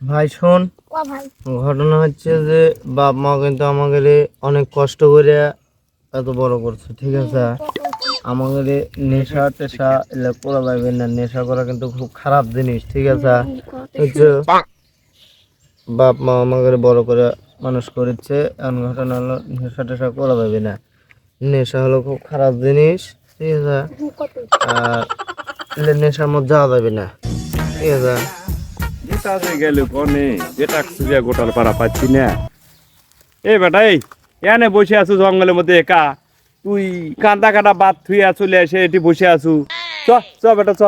ভাই শোন, ঘটনা হচ্ছে যে বাপ মা কিন্তু আমাদের অনেক কষ্ট করে এত বড় করছে, ঠিক আছে। আমাদের নেশা টেশা এগুলো করা যাবে না। নেশা করা কিন্তু খুব খারাপ জিনিস, ঠিক আছে। হচ্ছে বাপ মা আমাদের বড় করে মানুষ করেছে, এমন ঘটনা হলো নেশা টেশা করা যাবে না। নেশা হলো খুব খারাপ জিনিস, ঠিক আছে। আর নেশার মধ্যে যাওয়া যাবে না, ঠিক আছে। যেটা যে গেল কনে যেটা খুঁজে গোটাল পাড়া পাচ্ছি না। এই বেটাই এনে বসে আছো জঙ্গলের মধ্যে একা, তুই কান্দা কাটা বাদ থুইয়া চলে এসে এটি বসে আছো। চ চ বেটা চ।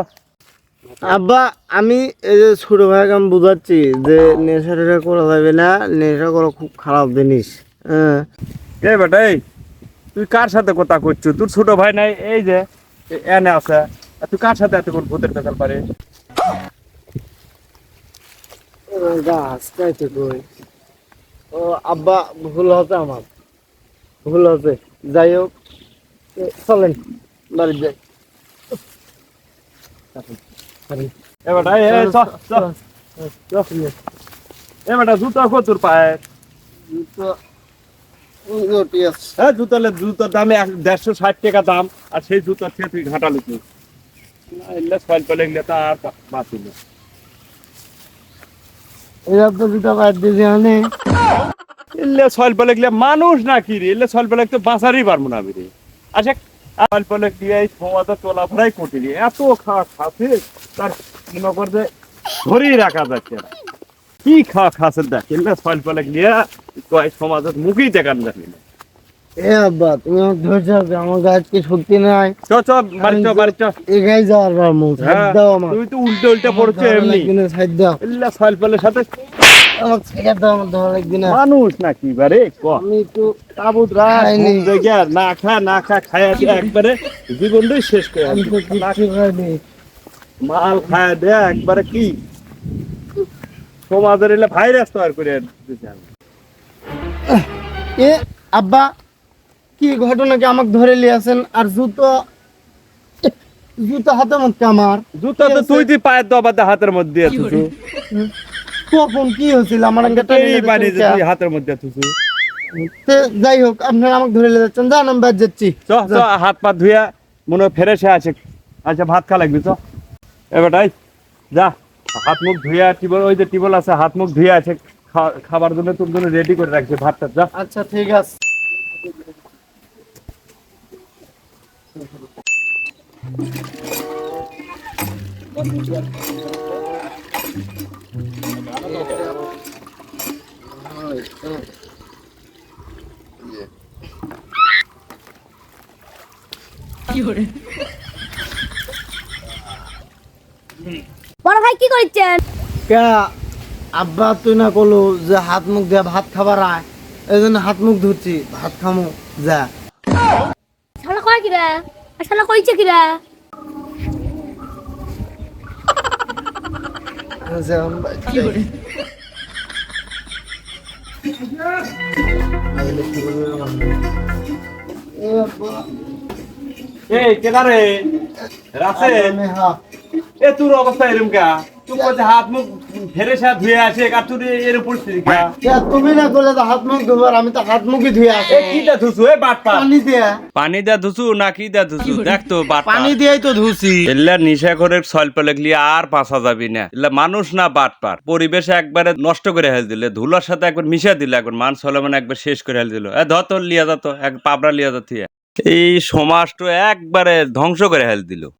আব্বা, আমি এই যে ছোট ভাইকে আমি বুঝাচ্ছি যে নেশা টেশা করা যাবে না, নেশা করা খুব খারাপ জিনিস। হ্যাঁ, এই বেটাই তুই কার সাথে কথা করছো? তোর ছোট ভাই নাই এই যে এনে আছে, আর তুই কার সাথে এতক্ষণ ভূতের পেছাল পারে? গাছ খাইতে কই। ও আব্বা, ভুল হচ্ছে আমার, ভুল হচ্ছে। যাই হোক, চলেন বাড়ি যাই। এ বেটা এই চ চ এ বেটা জুতা কত তোর পায়ে? হ্যাঁ জুতার দামে 150 টাকা দাম, আর সেই জুতার থেকে তুই ঘাটা লুকিস না। এলে সয়েল পেলে গেলে তো আর বাঁচিল। এরা তো দুটা বাদ দিয়েছে মানে। এলে সয়েল পেলে গেলে মানুষ না কি রে? এলে সয়েল পেলে তো বাঁচারই পারবো না আমি রে। আচ্ছা সয়েল পেলে গিয়ে এই সমাজে চলাফেরাই কঠিন, এত খাচ্ছে তার মনে কর যে ধরেই রাখা যাচ্ছে না। কি খাচ্ছে দেখ, এলে সয়েল পেলে গিয়ে সমাজের মুখেই দেখান যাবে না। এ আব্বা, তুমি আমার ধৈর্য হবে, আমার গাছ কি শক্তি নাই। চ চ বাড়ি চ বাড়ি চ। এগাই যাওয়ার পারবো, সাইড হ্যাঁ, দাও আমার। তুই তো উল্টে উল্টে পড়ছে এমনি। সাইড দাও এল্লা সয়েল পেলের সাথে আমার, সাইড দাও, আমার ধরা লাগবে না। মানুষ নাকি বারে ক আমি একটু তাবুত রাত খাইনি। ঘুম থেকে না খা খায়া দিয়ে একবারে জীবনটাই শেষ করে আমি তো দিবি। কিচ্ছু খাইনি। মাল খায়া দেয়া একবারে কি সমাজের এলে ভাইরাস তৈরি করে দিছে আমি। এ আব্বা, কি ঘটনা কি আমাকে ধরে লিয়েছেন? আর জুতো, জুতো হাতে মধ্যে আমার। জুতা তো তুই পায়ের দবাতে হাতের মধ্যে দিয়ে থুসু। কখন কি হয়েছিল আমার একটা এই বাড়ি যে তুই হাতের মধ্যে থুসু। যাই হোক, আপনারা আমাকে ধরে লিয়ে যাচ্ছেন, যান আমি বাদ যাচ্ছি। চ চ হাত পা ধুইয়া মনে হয় ফ্রেশ আছে। আচ্ছা ভাত খা লাগবি চ। এবারটাই যা হাত মুখ ধুইয়া টিবল, ওই যে টিবল আছে হাত মুখ ধুইয়া আছে, খাবার জন্য তোর জন্য রেডি করে রাখছে ভাতটা। যা আচ্ছা ঠিক আছে। বড় ভাই কি করছেন? কে আব্বা, তুই না কলো যে হাত মুখ দিয়ে ভাত খাবার আয়, এই জন্য হাত মুখ ধুচ্ছি, ভাত খামো। যা শালা কয় কিরা? আর শালা কইছে কিরা? যা, আমি বাড়ি যাই। এ আব্বা, এই কেদারে রাসেল, আমি হ্যাঁ। এ তোর অবস্থা এরকম কা? তুই বলছে হাত মুখ ফেরে সা ধুয়ে আসে, আর তোর এর পরিস্থিতি কা? তুমি না করলে তো হাত মুখ ধোবার, আমি তো হাত মুখই ধুয়ে আসি। এ কি দা ধুসু এ বাটপা? পানি দিয়ে, পানি দা ধুসু না কি দা ধুসু? দেখ তো বাটপা। পানি দিয়েই তো ধুছি। এল্লা নিশা করে সল্প লাগলি আর পাশা যাবি না। এল্লা মানুষ না বাটপার, পরিবেশ একবারে নষ্ট করে হেল দিলে, ধুলার সাথে একবার মিশা দিলে, একবার মান সলমান একবার শেষ করে হেল দিল। এ ধর তোর লিয়া যা তো এক পাবড়া লিয়া যা থিয়া। এই সমাজটা একবারে ধ্বংস করে হেল দিল।